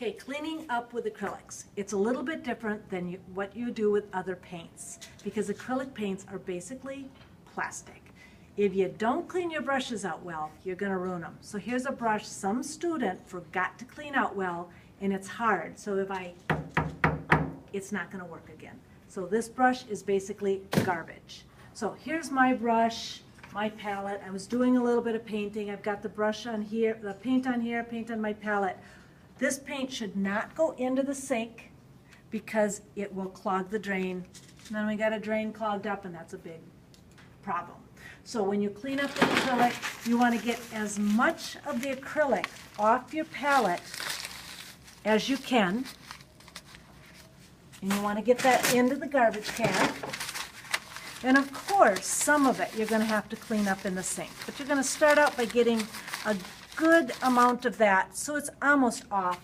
Okay, cleaning up with acrylics. It's a little bit different than what you do with other paints because acrylic paints are basically plastic. If you don't clean your brushes out well, you're going to ruin them. So here's a brush some student forgot to clean out well, and it's hard. So it's not going to work again. So this brush is basically garbage. So here's my brush, my palette. I was doing a little bit of painting. I've got the brush on here, the paint on here, paint on my palette. This paint should not go into the sink because it will clog the drain. And then we got a drain clogged up, and that's a big problem. So when you clean up the acrylic, you want to get as much of the acrylic off your palette as you can. And you want to get that into the garbage can. And of course, some of it you're going to have to clean up in the sink. But you're going to start out by getting a good amount of that so it's almost off.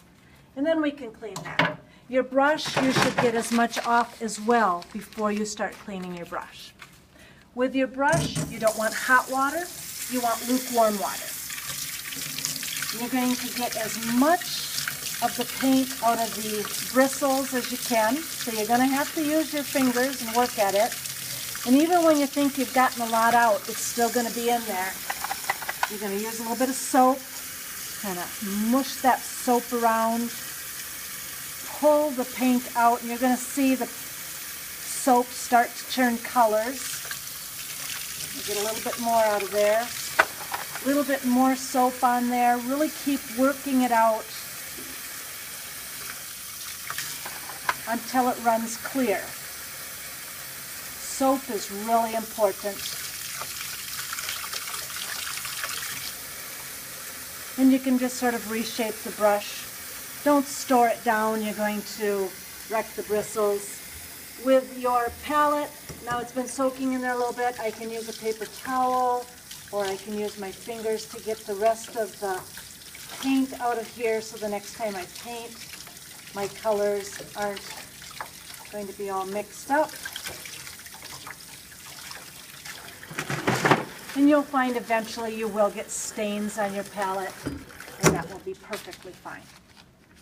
And then we can clean that. Your brush, you should get as much off as well before you start cleaning your brush. With your brush, you don't want hot water, you want lukewarm water. You're going to get as much of the paint out of the bristles as you can. So you're going to have to use your fingers and work at it. And even when you think you've gotten a lot out, it's still going to be in there. You're going to use a little bit of soap, kind of mush that soap around, pull the paint out, and you're going to see the soap start to turn colors. You get a little bit more out of there. A little bit more soap on there. Really keep working it out until it runs clear. Soap is really important. And you can just sort of reshape the brush. Don't store it down, you're going to wreck the bristles. With your palette, now it's been soaking in there a little bit, I can use a paper towel or I can use my fingers to get the rest of the paint out of here so the next time I paint, my colors aren't going to be all mixed up. And you'll find eventually you will get stains on your palette, and that will be perfectly fine.